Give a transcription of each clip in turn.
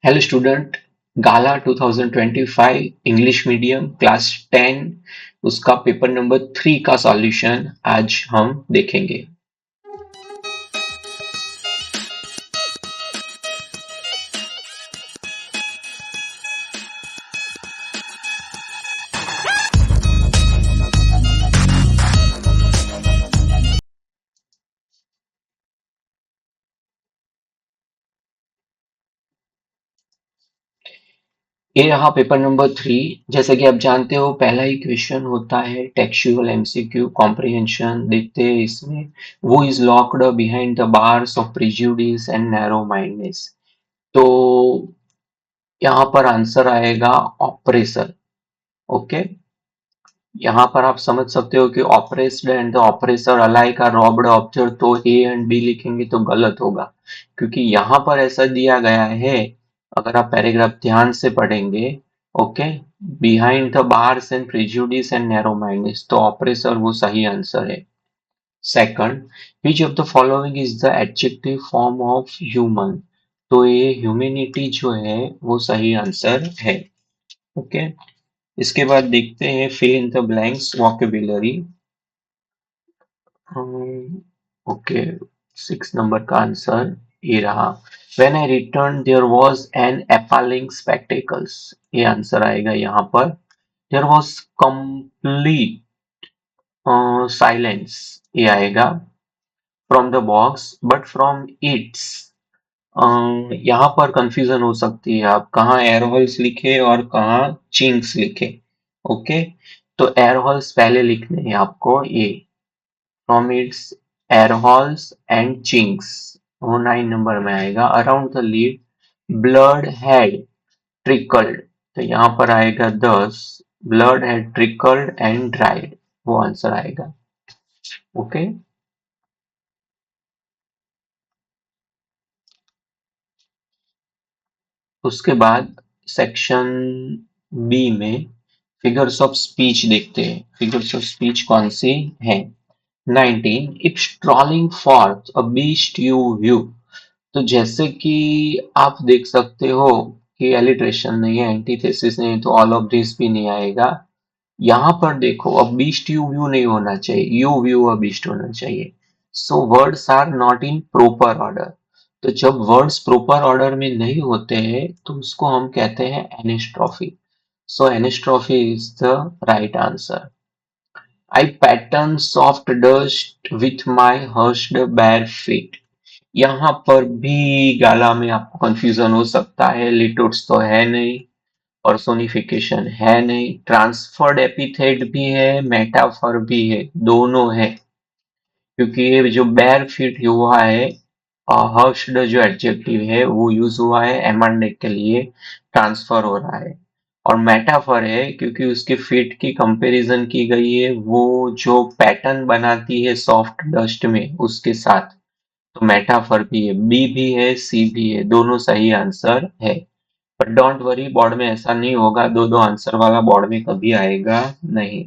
Hello student. Gala 2025 English medium class 10 उसका paper number 3 का solution आज हम देखेंगे। ये रहा पेपर नंबर 3। जैसे कि आप जानते हो, पहला ही क्वेश्चन होता है टेक्सचुअल एमसीक्यू कॉम्प्रिहेंशन। देखते हैं इसमें, वो is locked behind the bars of prejudice and narrow mindness. तो यहाँ पर आंसर आएगा ऑपरेसर। ओके, यहाँ पर आप समझ सकते हो कि oppressed and the oppressor alike are robbed observe, तो ए एंड बी लिखेंगे तो गलत होगा, क्योंकि यहाँ पर ऐसा दिया गया है। अगर आप पैराग्राफ ध्यान से पढ़ेंगे, okay, behind the bars and prejudice and narrow mindness, तो ऑपरेसर वो सही आंसर है। Second, which of the following is the adjective form of human, तो ये ह्यूमैनिटी जो है वो सही आंसर है। ओके, इसके बाद देखते हैं fill in the blanks vocabulary. Okay, 6 number का आंसर ये रहा। When I returned there was an appalling spectacles, ये आंसर आएगा यहाँ पर। There was complete silence, ये आएगा। From the box but from its, यहाँ पर कंफ्यूजन हो सकती है, आप कहाँ एयर होल्स लिखे और कहाँ चिंक्स लिखे। ओके, तो एयर होल्स पहले लिखने हैं आपको, ये from its air holes and chinks, वो 9 नंबर में आएगा। Around the lid blood had trickled, तो यहाँ पर आएगा 10, blood had trickled and dried, वो आंसर आएगा। ओके, उसके बाद सेक्शन बी में फिगर्स ऑफ स्पीच देखते हैं। फिगर्स ऑफ स्पीच कौन सी है? 19, if strolling forth a beast you view, तो जैसे कि आप देख सकते हो कि एलिट्रेशन नहीं है, एंटीथेसिस नहीं है, तो ऑल ऑफ दिस भी नहीं आएगा। यहाँ पर देखो, अब बीस्ट यू व्यू नहीं होना चाहिए, यू व्यू अ बीस्ट होना चाहिए। So words are not in proper order, तो जब वर्ड्स प्रॉपर ऑर्डर में नहीं होते हैं तो उसको हम कहते हैं anastrophe. So anastrophe is the right answer. I pattern soft dust with my harshed bare feet, यहाँ पर भी गाला में आपको कंफ्यूजन हो सकता है। लिटोट्स तो है नहीं, पर्सोनिफिकेशन है नहीं, ट्रांसफर्ड एपिथेट भी है, मेटाफर भी है, दोनों है। क्योंकि ये जो बेयर फिट हुआ है, हर्ष्ड जो एडजेक्टिव है वो यूज हुआ है एमंडे के लिए, ट्रांसफर हो रहा है। और मेटाफर है क्योंकि उसके फीट की कंपैरिजन की गई है, वो जो पैटर्न बनाती है सॉफ्ट डस्ट में उसके साथ, तो मेटाफर भी है। बी भी है, सी भी है, दोनों सही आंसर है। बट डोंट वरी, बोर्ड में ऐसा नहीं होगा, दो दो आंसर वाला बोर्ड में कभी आएगा नहीं।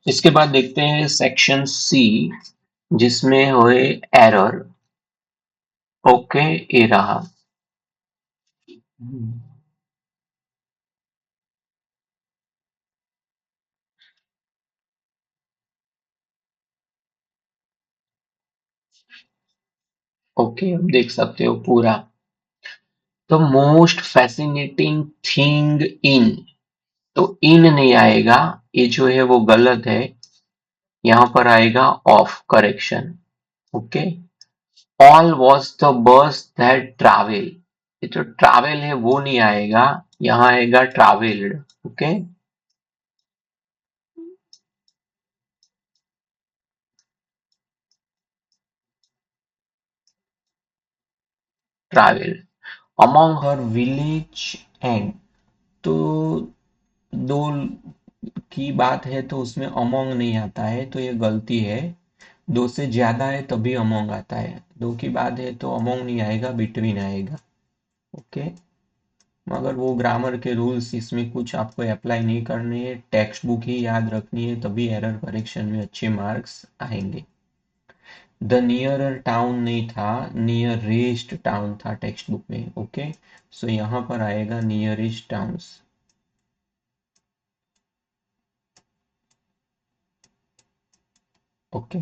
इसके बाद देखते हैं सेक्शन सी, जिसमें हुए एरर। ओके, ये रहा। ओके, अब देख सकते हो पूरा। The most fascinating thing in, तो इन नहीं आएगा, ये जो है वो गलत है। यहाँ पर आएगा of, correction. Okay, all was the bus that travel, ये जो ट्रैवल है वो नहीं आएगा, यहाँ आएगा travelled. Okay, travel. Among her village and, तो दो की बात है तो उसमें अमोंग नहीं आता है, तो ये गलती है। दो से ज्यादा है तभी अमोंग आता है, दो की बात है तो अमोंग नहीं आएगा, बिटवीन आएगा। ओके, मगर वो ग्रामर के रूल्स इसमें कुछ आपको अप्लाई नहीं करने हैं, टेक्स्ट बुक ही याद रखनी है, तभी एरर करेक्शन में अच्छे मार्क्स आएंगे। द नियरर टाउन नहीं था, नियरेस्ट टाउन था टेक्स्ट बुक में। ओके, सो यहाँ पर आएगा नियरेस्ट टाउन्स। ओके,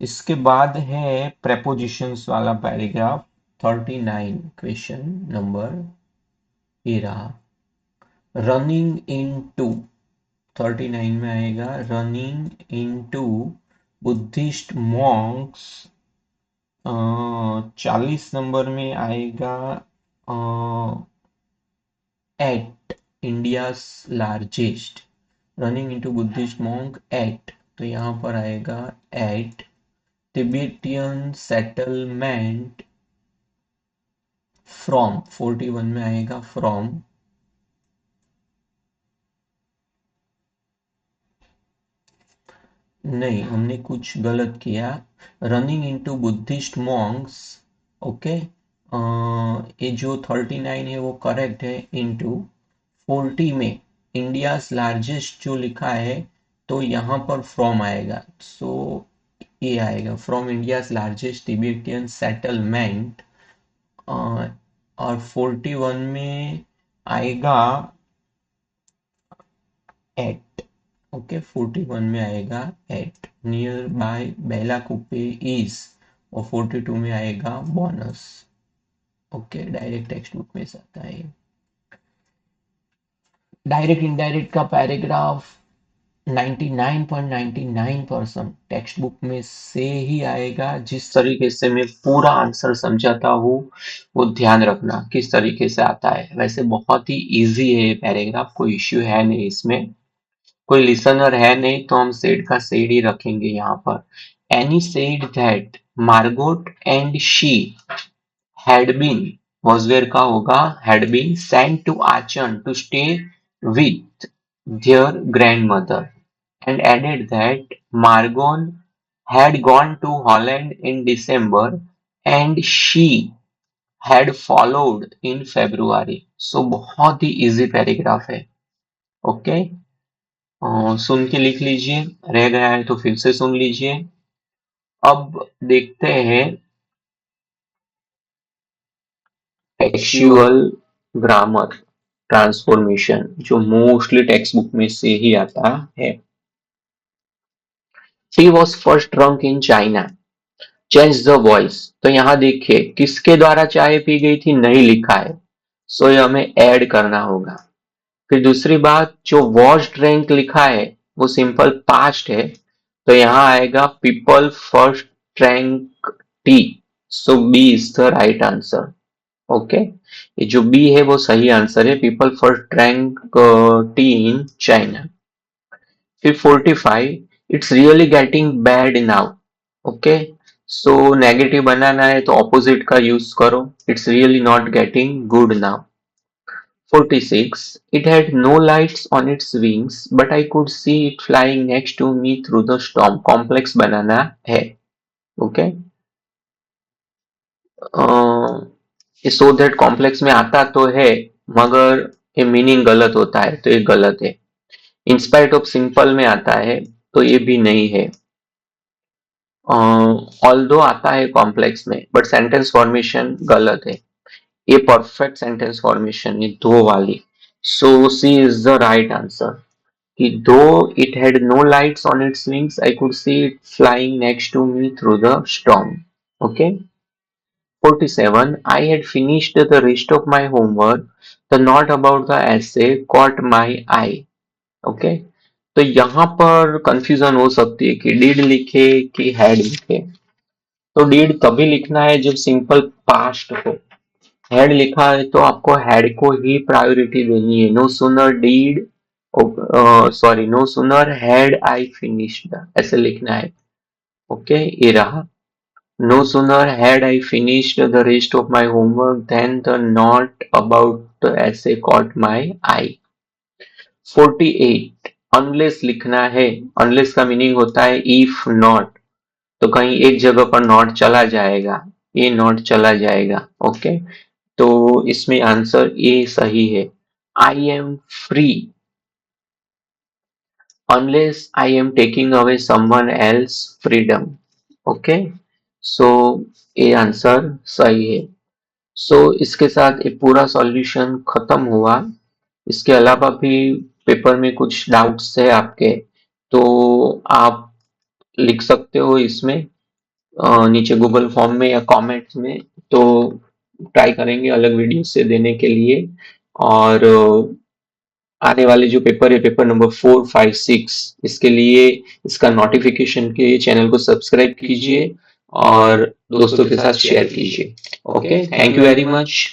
इसके बाद है प्रेपोजिशंस वाला पैराग्राफ 39, क्वेश्चन नंबर ये रहा। रनिंग इन टू, 39 में आएगा running into Buddhist monks. 40 number में आएगा at India's largest. Running into Buddhist monk at, तो यहाँ पर आएगा एट तिबेटियन सेटलमेंट फ्रॉम। 41 में आएगा फ्रॉम। नहीं, हमने कुछ गलत किया। Running into Buddhist Monks. Okay, ये जो 39 है वो करेक्ट है। इनटू 40 में इंडियाज लार्जेस्ट जो लिखा है, तो यहाँ पर फ्रॉम आएगा। सो ये आएगा from India's largest Tibetan settlement. और 41 में आएगा एट। ओके, 41 में आएगा at nearby Bylakuppe is. और 42 में आएगा bonus. Okay, direct textbook में से आता है। डायरेक्ट इनडायरेक्ट का पैराग्राफ 99.99% टेक्स्ट बुक में से ही आएगा। जिस तरीके से मैं पूरा आंसर समझाता हूँ वो ध्यान रखना किस तरीके से आता है। वैसे बहुत ही इजी है ये पैराग्राफ, कोई इश्यू है नहीं इसमें। कोई लिसनर है नहीं तो हम सेड का सेड ही रखेंगे यहाँ पर। Any said that Margot and she had been, was where का होगा had been sent to Achan to stay with their grandmother, and added that Margon had gone to Holland in December and she had followed in February. So बहुत ही easy paragraph है। Okay, सुन के लिख लीजिए, रह गया है तो फिर से सुन लीजिए। अब देखते हैं टेक्सचुअल ग्रामर ट्रांसफॉर्मेशन, जो मोस्टली टेक्स्ट बुक में से ही आता है। She was first drunk in China. Change the voice. तो यहाँ देखिए किसके द्वारा चाय पी गई थी नहीं लिखा है, सो ये हमें ऐड करना होगा। फिर दूसरी बात, जो वॉश ड्रिंक लिखा है वो सिंपल पास्ट है, तो यहाँ आएगा people first drank tea. So B is the right answer. Okay, ये जो बी है वो सही आंसर है, people first drank tea in China. फिर 45, it's really getting bad now. Okay, so negative बनाना है तो ऑपोजिट का यूज करो, it's really not getting good now. 46, it had no lights on its wings but I could see it flying next to me through the storm। Complex बनाना है। Okay, ये so that complex में आता तो है मगर ये मीनिंग गलत होता है तो ये गलत है। इंस्पाइट ऑफ सिंपल में आता है तो ये भी नहीं है। ऑल्दो आता है कॉम्प्लेक्स में बट सेंटेंस फॉर्मेशन गलत है। ये परफेक्ट सेंटेंस फॉर्मेशन, ये दो वाली। So C is the right answer कि दो it had no lights on its wings I could see it flying next to me through the storm. Okay, 47, I had finished the rest of my homework. The note about the essay caught my eye. Okay, तो यहाँ पर confusion हो सकती है कि did लिखे कि had लिखे। तो डिड तभी लिखना है जब सिंपल पास्ट हो। हैड लिखा है तो आपको हैड को ही प्रायोरिटी देनी है। No sooner did, sorry, no sooner had I finished, ऐसे लिखना है। ओके, ये रहा। No sooner had I finished the rest of my homework than the note about the essay caught my eye। 48, unless लिखना है। unless का meaning होता है if not, तो कहीं एक जगह पर नॉट चला जाएगा, ये नॉट चला जाएगा। ओके, तो इसमें आंसर ए सही है। I am free unless I am taking away someone else freedom। Okay, so ये आंसर सही है। इसके साथ ये पूरा सॉल्यूशन खत्म हुआ। इसके अलावा भी पेपर में कुछ डाउट्स है आपके, तो आप लिख सकते हो इसमें, नीचे गूगल फॉर्म में या कमेंट्स में। तो ट्राई करेंगे अलग वीडियो से देने के लिए। और आने वाले जो पेपर है, पेपर नंबर 4, 5, 6, इसके लिए इसका नोटिफिकेशन के लिए चैनल को सब्सक्राइब कीजिए और दोस्तों के साथ शेयर कीजिए। Okay, thank you very much.